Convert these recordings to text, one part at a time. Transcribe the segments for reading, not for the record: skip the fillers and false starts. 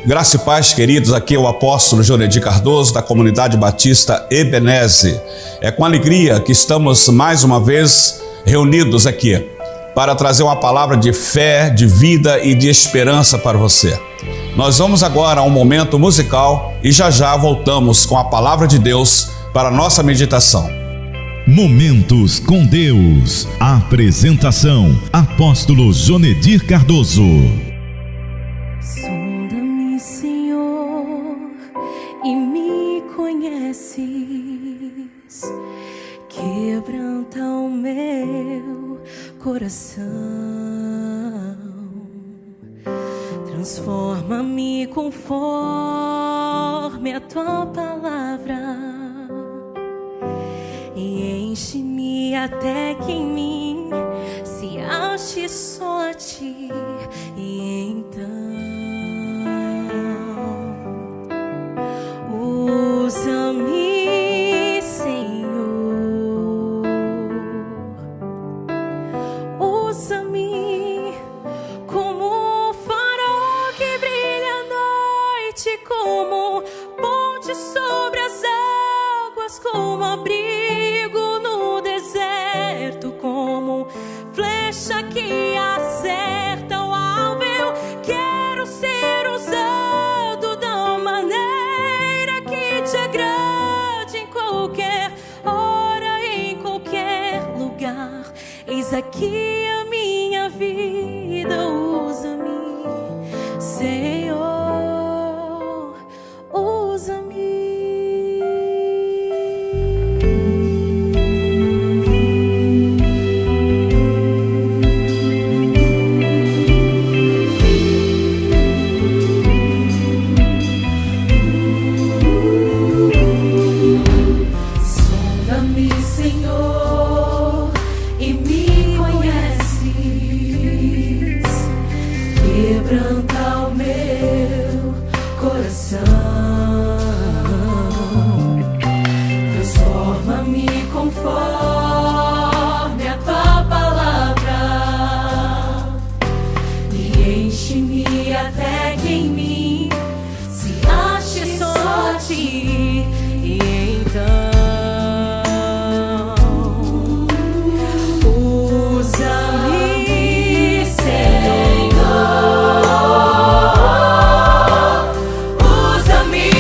Graça e paz, queridos, aqui é o apóstolo Jonedir Cardoso, da Comunidade Batista Ebenezer. É com alegria que estamos mais uma vez reunidos aqui para trazer uma palavra de fé, de vida e de esperança para você. Nós vamos agora a um momento musical e já voltamos com a palavra de Deus para a nossa meditação. Momentos com Deus. Apresentação: Apóstolo Jonedir Cardoso. Sonda-me, Senhor, e me conheces. Quebranta o meu coração. Transforma-me conforme a tua palavra. E enche-me até que em mim se ache só a ti. E então usa-me, Senhor. Usa-me como um farol que brilha à noite, como ponte sobre as águas, como abrigo no deserto, como flecha que acerta o alvo. Eu quero ser usado da maneira que te agrade, em qualquer hora, em qualquer lugar. Eis aqui a minha vida, usa-me, Senhor, usa-me. Sonda-me, Senhor, e me conheces. Quebranta o meu coração. Transforma-me conforme a tua palavra. E enche-me até que em mim se ache só a ti. E então usa-me, Senhor. Usa-me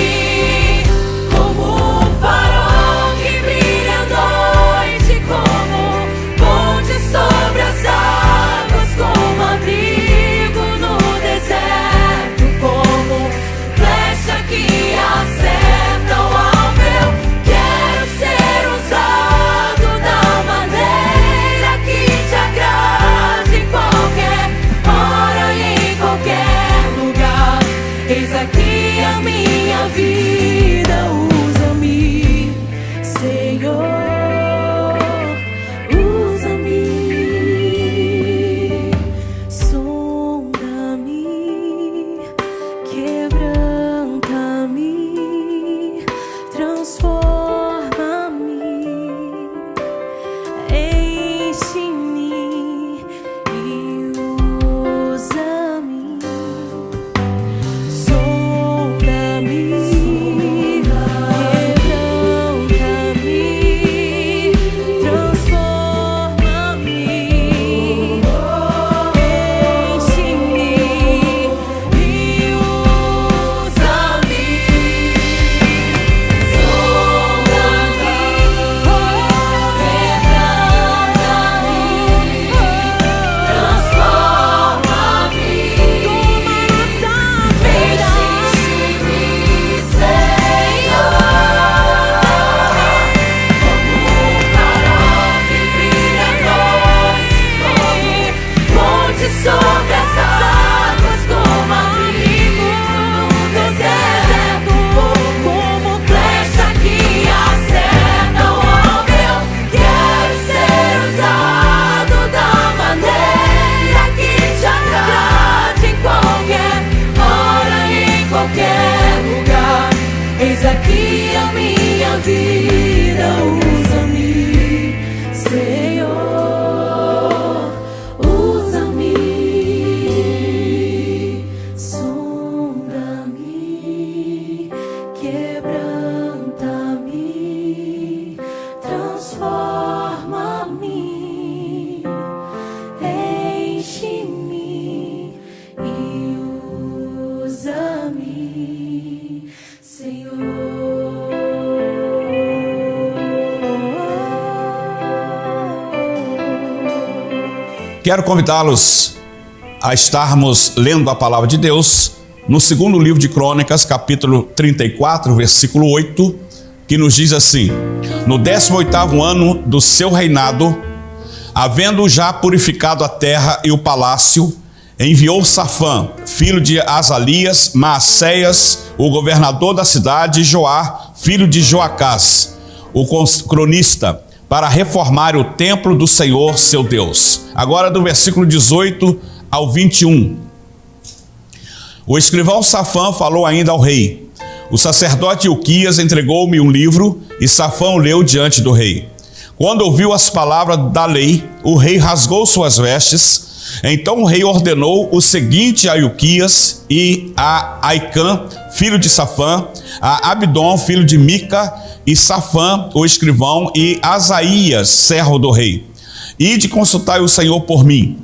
como um farol que brilha à noite, como ponte sobre as águas, como abrigo no deserto, como flecha que acerta o alvo. Eu quero ser usado da maneira que te agrade, em qualquer hora e em qualquer lugar. Eis aqui a minha vida, usa-me, Senhor, usa-me. Sonda-me, quebranta-me, transforma-me, enche-me e usa-me. Sonda-me, quebranta-me, transforma-me, enche-me e usa-me. Sobre as águas, como abrigo no deserto, como flecha que acerta o alvo. Eu quero ser usado da maneira que te agrade, em qualquer hora e em qualquer lugar. Eis aqui a minha vida, usa-me, Senhor, usa-me. Sonda-me. Quero convidá-los a estarmos lendo a palavra de Deus no segundo livro de Crônicas, capítulo 34, versículo 8, que nos diz assim: no 18º ano do seu reinado, havendo já purificado a terra e o palácio, enviou Safã, filho de Azalias, Maacéias, o governador da cidade, e Joá, filho de Joacás, o cronista, para reformar o templo do Senhor, seu Deus. Agora do versículo 18 ao 21. O escrivão Safã falou ainda ao rei. O sacerdote Ilquias entregou-me um livro, e Safã o leu diante do rei. Quando ouviu as palavras da lei, o rei rasgou suas vestes. Então o rei ordenou o seguinte a Ilquias e a Aicã, filho de Safã, a Abdon, filho de Mica, e Safã, o escrivão, e Asaías, servo do rei: ide consultai o Senhor por mim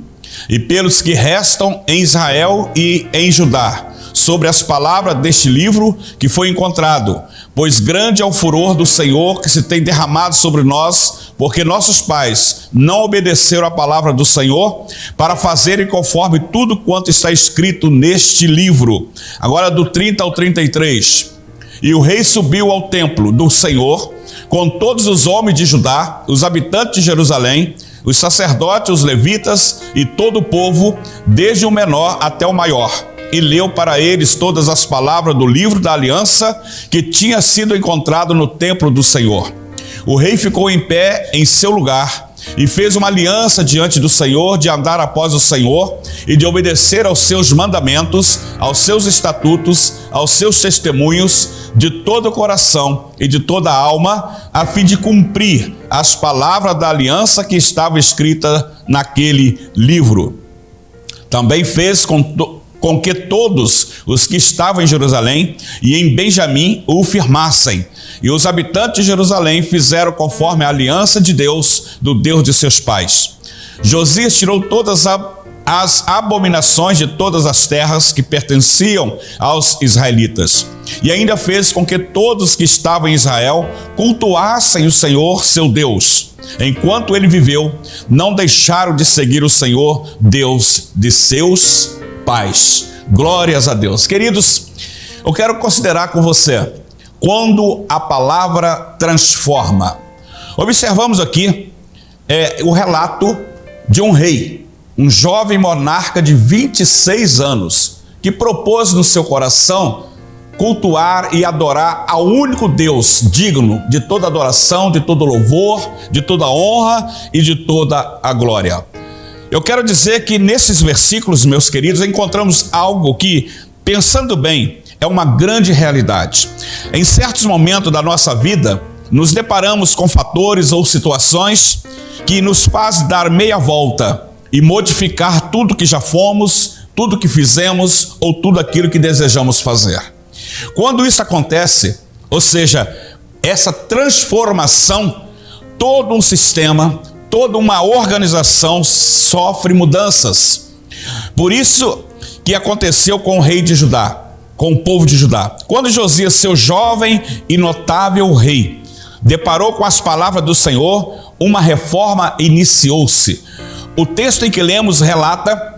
e pelos que restam em Israel e em Judá, sobre as palavras deste livro que foi encontrado, pois grande é o furor do Senhor que se tem derramado sobre nós, porque nossos pais não obedeceram à palavra do Senhor para fazerem conforme tudo quanto está escrito neste livro. Agora do 30 ao 33. E o rei subiu ao templo do Senhor com todos os homens de Judá, os habitantes de Jerusalém, os sacerdotes, os levitas e todo o povo, desde o menor até o maior, e leu para eles todas as palavras do livro da aliança que tinha sido encontrado no templo do Senhor. O rei ficou em pé em seu lugar e fez uma aliança diante do Senhor de andar após o Senhor e de obedecer aos seus mandamentos, aos seus estatutos, aos seus testemunhos, de todo o coração e de toda a alma, a fim de cumprir as palavras da aliança que estava escrita naquele livro. Também fez com que todos os que estavam em Jerusalém e em Benjamim o firmassem. E os habitantes de Jerusalém fizeram conforme a aliança de Deus, do Deus de seus pais. Josias tirou todas as abominações de todas as terras que pertenciam aos israelitas. E ainda fez com que todos que estavam em Israel cultuassem o Senhor, seu Deus. Enquanto ele viveu, não deixaram de seguir o Senhor, Deus de seus pais. Glórias a Deus. Queridos, eu quero considerar com você quando a palavra transforma. Observamos aqui o relato de um rei, um jovem monarca de 26 anos, que propôs no seu coração cultuar e adorar ao único Deus digno de toda adoração, de todo louvor, de toda honra e de toda a glória. Eu quero dizer que nesses versículos, meus queridos, encontramos algo que, pensando bem, é uma grande realidade. Em certos momentos da nossa vida, nos deparamos com fatores ou situações que nos fazem dar meia volta e modificar tudo que já fomos, tudo que fizemos ou tudo aquilo que desejamos fazer. Quando isso acontece, ou seja, essa transformação, todo um sistema, toda uma organização sofre mudanças. Por isso que aconteceu com o rei de Judá, com o povo de Judá. Quando Josias, seu jovem e notável rei, deparou com as palavras do Senhor, uma reforma iniciou-se. O texto em que lemos relata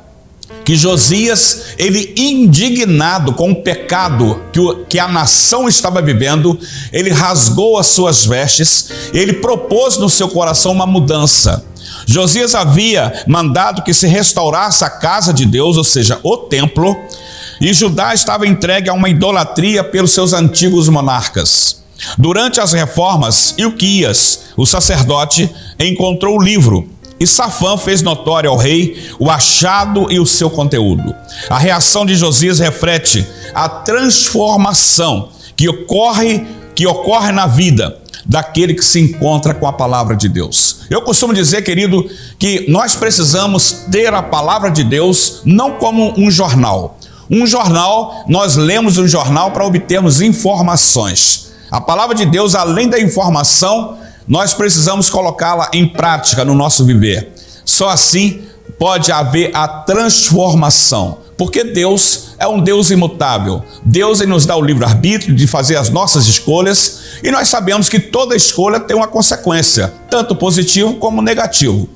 que Josias, ele indignado com o pecado que a nação estava vivendo, ele rasgou as suas vestes, ele propôs no seu coração uma mudança. Josias havia mandado que se restaurasse a casa de Deus, ou seja, o templo, e Judá estava entregue a uma idolatria pelos seus antigos monarcas. Durante as reformas, Ilquias, o sacerdote, encontrou o livro, e Safã fez notório ao rei o achado e o seu conteúdo. A reação de Josias reflete a transformação que ocorre na vida daquele que se encontra com a palavra de Deus. Eu costumo dizer, querido, que nós precisamos ter a palavra de Deus não como um jornal. Um jornal, nós lemos um jornal para obtermos informações. A palavra de Deus, além da informação, nós precisamos colocá-la em prática no nosso viver. Só assim pode haver a transformação, porque Deus é um Deus imutável. Deus nos dá o livre-arbítrio de fazer as nossas escolhas, e nós sabemos que toda escolha tem uma consequência, tanto positivo como negativo.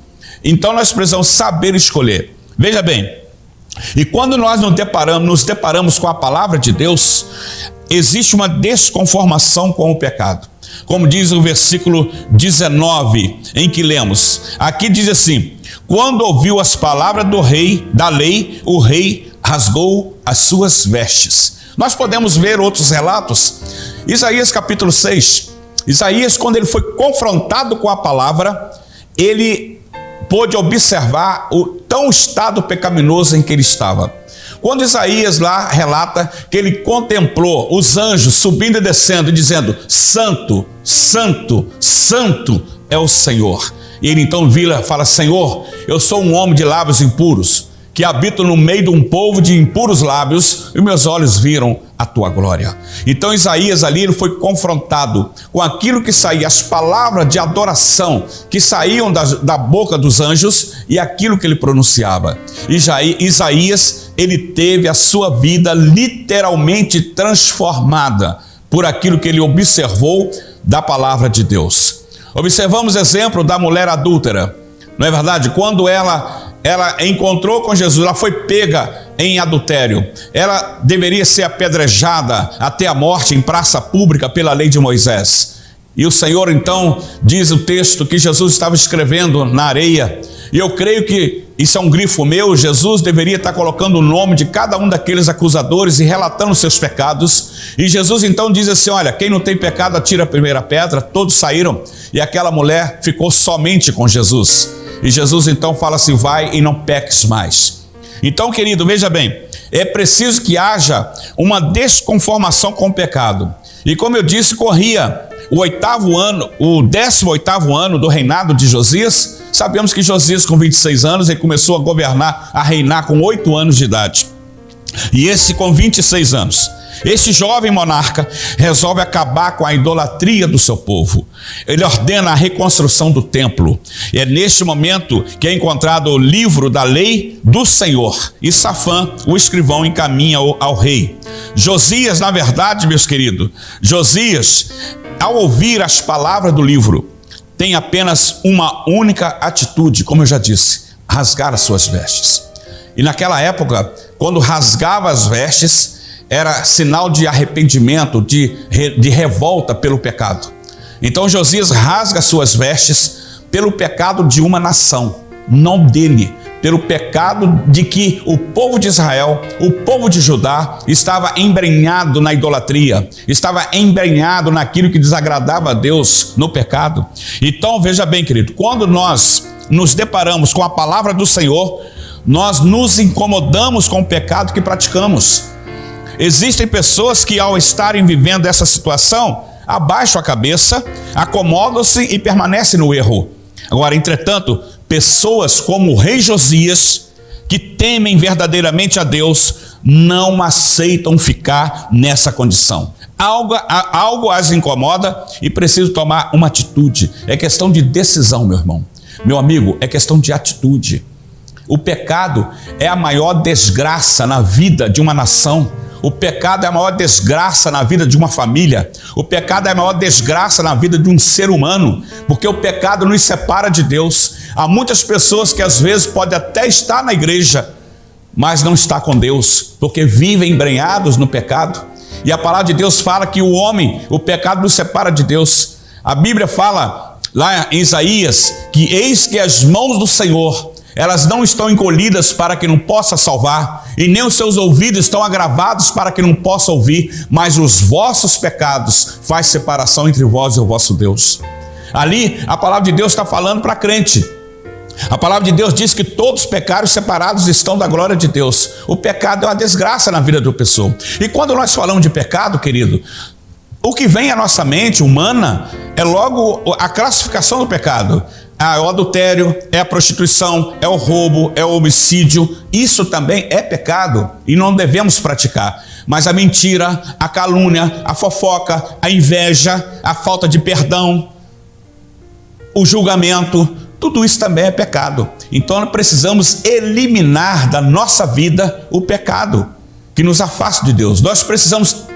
Então nós precisamos saber escolher. Veja bem, e quando nós nos deparamos com a palavra de Deus, existe uma desconformação com o pecado. Como diz o versículo 19, em que lemos, aqui diz assim: quando ouviu as palavras da lei, o rei rasgou as suas vestes. Nós podemos ver outros relatos. Isaías capítulo 6, Isaías, quando ele foi confrontado com a palavra, ele pôde observar o tão estado pecaminoso em que ele estava. Quando Isaías lá relata que ele contemplou os anjos subindo e descendo, dizendo: santo, santo, santo é o Senhor. E ele então fala: Senhor, eu sou um homem de lábios impuros, que habito no meio de um povo de impuros lábios, e meus olhos viram a tua glória. Então Isaías ali ele foi confrontado com aquilo que saía, as palavras de adoração que saíam da boca dos anjos e aquilo que ele pronunciava. Isaías, ele teve a sua vida literalmente transformada por aquilo que ele observou da palavra de Deus. Observamos o exemplo da mulher adúltera, não é verdade? Quando ela encontrou com Jesus, ela foi pega em adultério. Ela deveria ser apedrejada até a morte em praça pública pela lei de Moisés. E o Senhor então, diz o texto, que Jesus estava escrevendo na areia. E eu creio que isso é um grifo meu. Jesus deveria estar colocando o nome de cada um daqueles acusadores e relatando seus pecados. E Jesus então diz assim: olha, quem não tem pecado atira a primeira pedra. Todos saíram e aquela mulher ficou somente com Jesus. E Jesus então fala assim: vai e não peques mais. Então, querido, veja bem, é preciso que haja uma desconformação com o pecado. E como eu disse, corria o 18º ano do reinado de Josias. Sabemos que Josias, com 26 anos, ele começou a governar, a reinar com 8 anos de idade. E esse com 26 anos. Este jovem monarca resolve acabar com a idolatria do seu povo. Ele ordena a reconstrução do templo. E é neste momento que é encontrado o livro da lei do Senhor. E Safã, o escrivão, encaminha ao rei. Josias, na verdade, meus queridos, Josias, ao ouvir as palavras do livro, tem apenas uma única atitude, como eu já disse: rasgar as suas vestes. E naquela época, quando rasgava as vestes, era sinal de arrependimento, de revolta pelo pecado. Então Josias rasga suas vestes pelo pecado de uma nação, não dele, pelo pecado de que o povo de Israel, o povo de Judá, estava embrenhado na idolatria, estava embrenhado naquilo que desagradava a Deus, no pecado. Então veja bem, querido, quando nós nos deparamos com a palavra do Senhor, nós nos incomodamos com o pecado que praticamos. Existem pessoas que, ao estarem vivendo essa situação, abaixam a cabeça, acomodam-se e permanecem no erro. Agora, entretanto, pessoas como o rei Josias, que temem verdadeiramente a Deus, não aceitam ficar nessa condição. Algo as incomoda e precisam tomar uma atitude. É questão de decisão, meu irmão. Meu amigo, é questão de atitude. O pecado é a maior desgraça na vida de uma nação. O pecado é a maior desgraça na vida de uma família. O pecado é a maior desgraça na vida de um ser humano, porque o pecado nos separa de Deus. Há muitas pessoas que às vezes podem até estar na igreja, mas não está com Deus, porque vivem embrenhados no pecado. E a palavra de Deus fala que o pecado nos separa de Deus. A Bíblia fala lá em Isaías que eis que as mãos do Senhor, elas não estão encolhidas para que não possa salvar, e nem os seus ouvidos estão agravados para que não possa ouvir, mas os vossos pecados faz separação entre vós e o vosso Deus. Ali a palavra de Deus está falando para crente. A palavra de Deus diz que todos os pecados separados estão da glória de Deus. O pecado é uma desgraça na vida da pessoa. E quando nós falamos de pecado, querido, o que vem à nossa mente humana é logo a classificação do pecado. É o adultério, é a prostituição, é o roubo, é o homicídio. Isso também é pecado e não devemos praticar. Mas a mentira, a calúnia, a fofoca, a inveja, a falta de perdão, o julgamento, tudo isso também é pecado. Então nós precisamos eliminar da nossa vida o pecado que nos afasta de Deus. Nós precisamos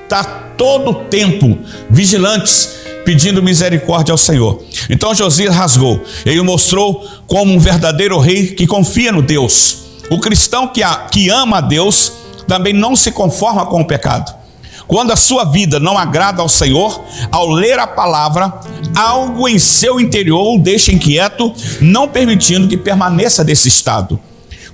estar todo o tempo vigilantes, pedindo misericórdia ao Senhor. Então Josias rasgou. Ele mostrou como um verdadeiro rei que confia no Deus. O cristão que ama a Deus também não se conforma com o pecado. Quando a sua vida não agrada ao Senhor, ao ler a palavra, algo em seu interior o deixa inquieto, não permitindo que permaneça nesse estado.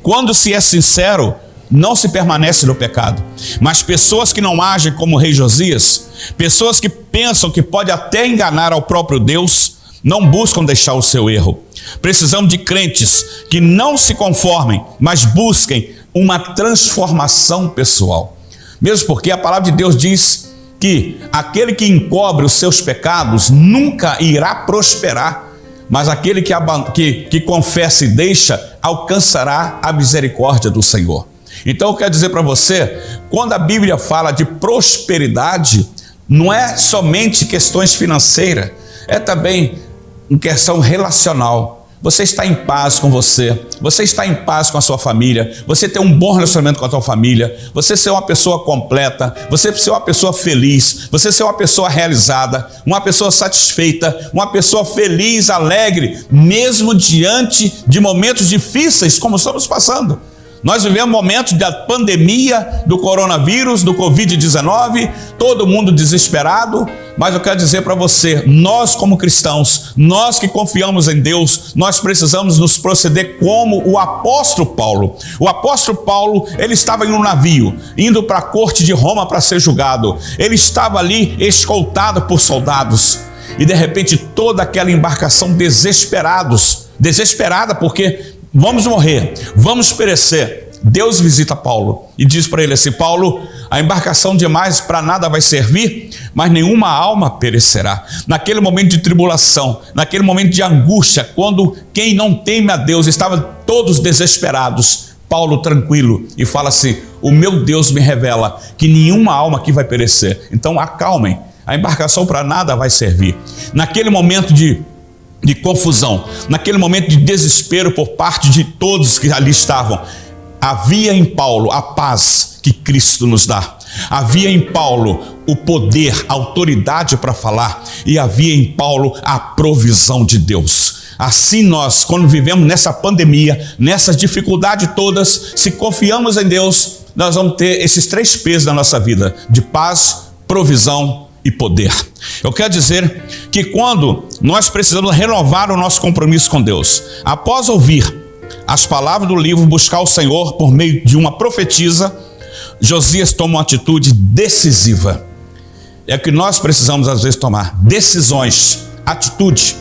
Quando se é sincero, não se permanece no pecado. Mas pessoas que não agem como o rei Josias, pessoas que pensam que pode até enganar ao próprio Deus, não buscam deixar o seu erro. Precisamos de crentes que não se conformem, mas busquem uma transformação pessoal. Mesmo porque a palavra de Deus diz que aquele que encobre os seus pecados nunca irá prosperar, mas aquele que confessa e deixa alcançará a misericórdia do Senhor. Então eu quero dizer para você, quando a Bíblia fala de prosperidade, não é somente questões financeiras, é também uma questão relacional. Você está em paz com você está em paz com a sua família, você tem um bom relacionamento com a sua família, você ser uma pessoa completa, você ser uma pessoa feliz, você ser uma pessoa realizada, uma pessoa satisfeita, uma pessoa feliz, alegre, mesmo diante de momentos difíceis como estamos passando. Nós vivemos momentos da pandemia, do coronavírus, do Covid-19, todo mundo desesperado, mas eu quero dizer para você, nós como cristãos, nós que confiamos em Deus, nós precisamos nos proceder como o apóstolo Paulo. O apóstolo Paulo, ele estava em um navio, indo para a corte de Roma para ser julgado. Ele estava ali escoltado por soldados e de repente toda aquela embarcação desesperada porque vamos morrer, vamos perecer. Deus visita Paulo e diz para ele assim: Paulo, a embarcação demais para nada vai servir, mas nenhuma alma perecerá. Naquele momento de tribulação, naquele momento de angústia, quando quem não teme a Deus estavam todos desesperados, Paulo tranquilo e fala assim: o meu Deus me revela que nenhuma alma aqui vai perecer, então acalmem, a embarcação para nada vai servir. Naquele momento de confusão, naquele momento de desespero por parte de todos que ali estavam, havia em Paulo a paz que Cristo nos dá. Havia em Paulo o poder, a autoridade para falar, e havia em Paulo a provisão de Deus. Assim nós, quando vivemos nessa pandemia, nessas dificuldades todas, se confiamos em Deus, nós vamos ter esses 3 P's na nossa vida: de paz, provisão e poder. Eu quero dizer que quando nós precisamos renovar o nosso compromisso com Deus, após ouvir as palavras do livro Buscar o Senhor por meio de uma profetisa, Josias toma uma atitude decisiva. É o que nós precisamos às vezes tomar: decisões, atitude.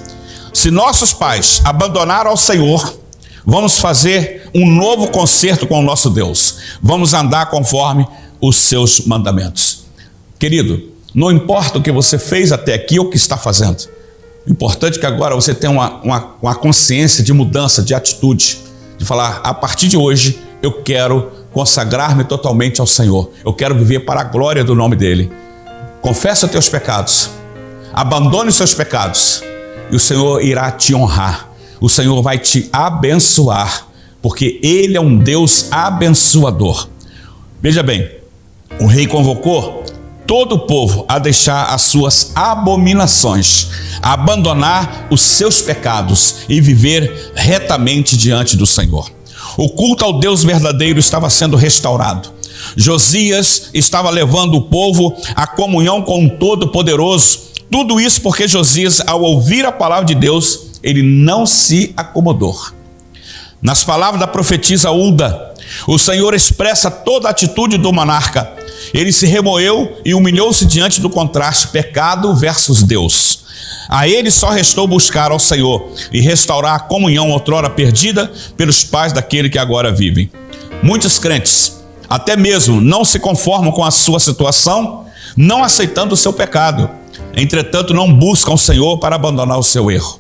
Se nossos pais abandonaram ao Senhor, vamos fazer um novo concerto com o nosso Deus, vamos andar conforme os seus mandamentos. Querido, não importa o que você fez até aqui ou o que está fazendo, o importante é que agora você tenha uma consciência de mudança, de atitude, de falar: a partir de hoje eu quero consagrar-me totalmente ao Senhor, eu quero viver para a glória do nome dEle. Confessa os teus pecados, abandone os seus pecados, e o Senhor irá te honrar, o Senhor vai te abençoar, porque Ele é um Deus abençoador. Veja bem, o rei convocou todo o povo a deixar as suas abominações, a abandonar os seus pecados e viver retamente diante do Senhor. O culto ao Deus verdadeiro estava sendo restaurado. Josias estava levando o povo à comunhão com o Todo-Poderoso. Tudo isso porque Josias, ao ouvir a palavra de Deus, ele não se acomodou. Nas palavras da profetisa Hulda, o Senhor expressa toda a atitude do monarca. Ele se remoeu e humilhou-se diante do contraste pecado versus Deus. A ele só restou buscar ao Senhor e restaurar a comunhão outrora perdida pelos pais daquele que agora vivem. Muitos crentes até mesmo não se conformam com a sua situação, não aceitando o seu pecado. Entretanto, não buscam o Senhor para abandonar o seu erro.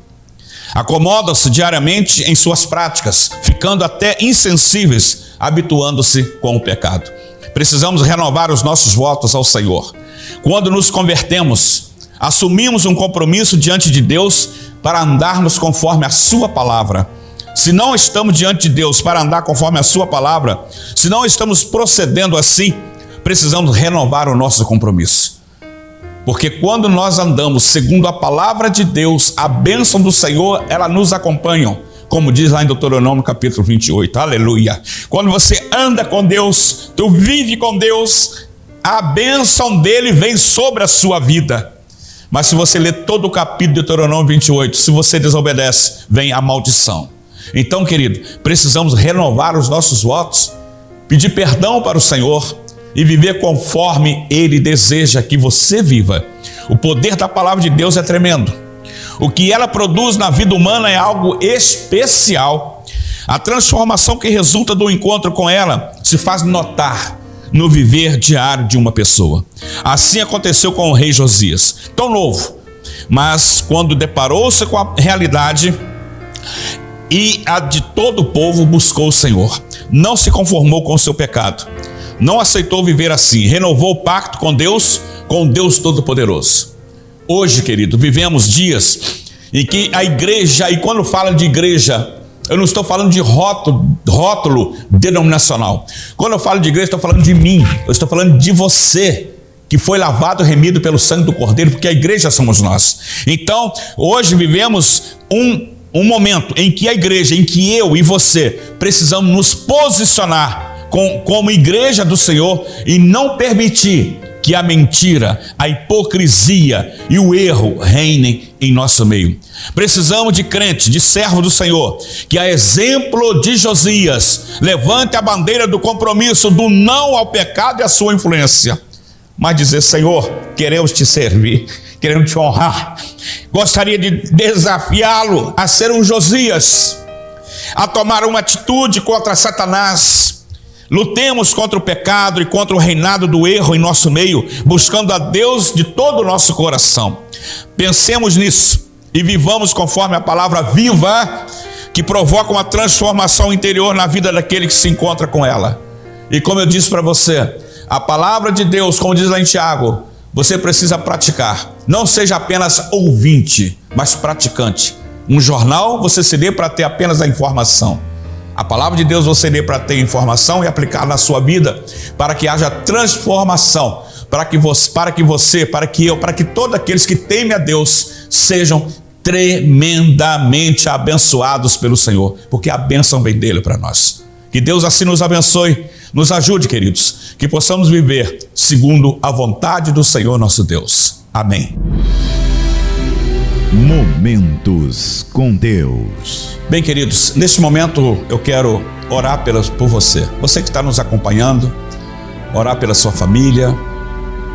Acomodam-se diariamente em suas práticas, ficando até insensíveis, habituando-se com o pecado. Precisamos renovar os nossos votos ao Senhor. Quando nos convertemos, assumimos um compromisso diante de Deus para andarmos conforme a sua palavra. Se não estamos diante de Deus para andar conforme a sua palavra, se não estamos procedendo assim, precisamos renovar o nosso compromisso. Porque quando nós andamos segundo a palavra de Deus, a bênção do Senhor, ela nos acompanha. Como diz lá em Deuteronômio capítulo 28, aleluia. Quando você anda com Deus, tu vive com Deus, a bênção dele vem sobre a sua vida. Mas se você ler todo o capítulo de Deuteronômio 28, se você desobedece, vem a maldição. Então, querido, precisamos renovar os nossos votos, pedir perdão para o Senhor e viver conforme Ele deseja que você viva. O poder da palavra de Deus é tremendo. O que ela produz na vida humana é algo especial. A transformação que resulta do encontro com ela se faz notar no viver diário de uma pessoa. Assim aconteceu com o rei Josias, tão novo, mas quando deparou-se com a realidade e a de todo o povo, buscou o Senhor. Não se conformou com o seu pecado. Não aceitou viver assim. Renovou o pacto com Deus Todo-Poderoso. Hoje, querido, vivemos dias em que a igreja, e quando falo de igreja, eu não estou falando de rótulo denominacional. Quando eu falo de igreja, estou falando de mim. Eu estou falando de você, que foi lavado e remido pelo sangue do Cordeiro, porque a igreja somos nós. Então, hoje vivemos um momento em que a igreja, em que eu e você precisamos nos posicionar como igreja do Senhor e não permitir que a mentira, a hipocrisia e o erro reinem em nosso meio. Precisamos de crente, de servo do Senhor, que a exemplo de Josias, levante a bandeira do compromisso, do não ao pecado e à sua influência, mas dizer: Senhor, queremos te servir, queremos te honrar. Gostaria de desafiá-lo a ser um Josias, a tomar uma atitude contra Satanás. Lutemos contra o pecado e contra o reinado do erro em nosso meio, buscando a Deus de todo o nosso coração. Pensemos nisso e vivamos conforme a palavra viva, que provoca uma transformação interior na vida daquele que se encontra com ela. E como eu disse para você, a palavra de Deus, como diz lá em Tiago, você precisa praticar. Não seja apenas ouvinte, mas praticante. Um jornal você se lê para ter apenas a informação. A palavra de Deus você lê para ter informação e aplicar na sua vida, para que haja transformação, para que todos aqueles que temem a Deus sejam tremendamente abençoados pelo Senhor, porque a bênção vem dele para nós. Que Deus assim nos abençoe, nos ajude, queridos, que possamos viver segundo a vontade do Senhor nosso Deus. Amém. Momentos com Deus. Bem, queridos, neste momento eu quero orar por você. Você que está nos acompanhando, orar pela sua família,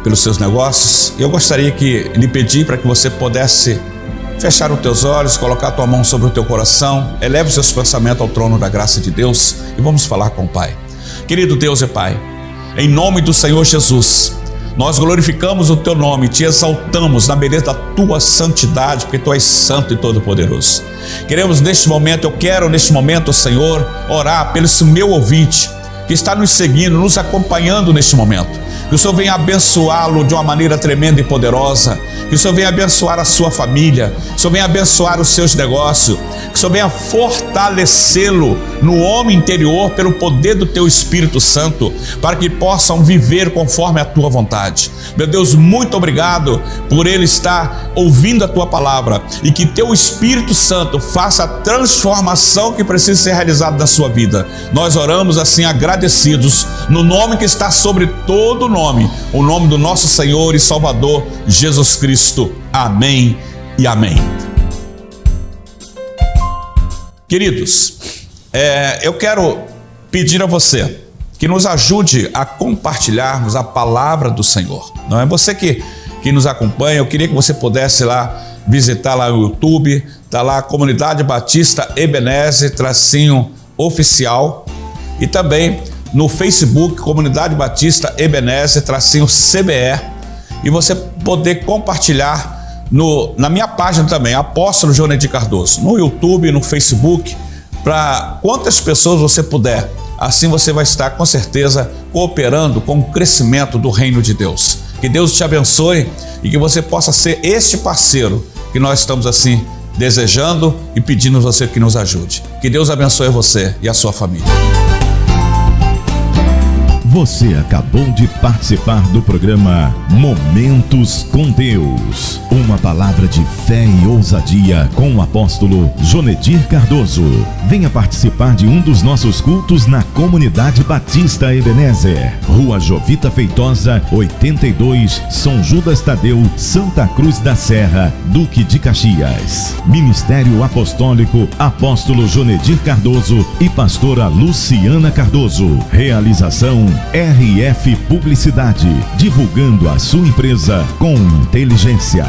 pelos seus negócios. Eu gostaria de lhe pedir para que você pudesse fechar os teus olhos, colocar a tua mão sobre o teu coração, eleve os seus pensamentos ao trono da graça de Deus e vamos falar com o Pai. Querido Deus e Pai, em nome do Senhor Jesus, nós glorificamos o teu nome, te exaltamos na beleza da tua santidade, porque tu és santo e todo-poderoso. Eu quero neste momento, Senhor, orar pelo esse meu ouvinte que está nos seguindo, nos acompanhando neste momento. Que o Senhor venha abençoá-lo de uma maneira tremenda e poderosa. Que o Senhor venha abençoar a sua família. Que o Senhor venha abençoar os seus negócios. Que o Senhor venha fortalecê-lo no homem interior pelo poder do teu Espírito Santo, para que possam viver conforme a tua vontade. Meu Deus, muito obrigado por ele estar ouvindo a tua palavra e que teu Espírito Santo faça a transformação que precisa ser realizada na sua vida. Nós oramos assim agradecidos no nome que está sobre todo nome, o nome do nosso Senhor e Salvador Jesus Cristo. Amém e amém. Queridos, eu quero pedir a você que nos ajude a compartilharmos a palavra do Senhor. Não é você que nos acompanha, eu queria que você pudesse lá visitar lá o YouTube, tá lá Comunidade Batista Ebenezer _oficial, e também no Facebook Comunidade Batista Ebenezer _CBE, e você poder compartilhar na minha página também, Apóstolo Jonedir Cardoso, no YouTube, no Facebook, para quantas pessoas você puder. Assim você vai estar com certeza cooperando com o crescimento do reino de Deus. Que Deus te abençoe e que você possa ser este parceiro que nós estamos assim desejando e pedindo a você que nos ajude. Que Deus abençoe você e a sua família. Você acabou de participar do programa Momentos com Deus. Uma palavra de fé e ousadia com o apóstolo Jonedir Cardoso. Venha participar de um dos nossos cultos na Comunidade Batista Ebenezer, Rua Jovita Feitosa, 82, São Judas Tadeu, Santa Cruz da Serra, Duque de Caxias. Ministério Apostólico Apóstolo Jonedir Cardoso e Pastora Luciana Cardoso. Realização RF Publicidade, divulgando a sua empresa com inteligência.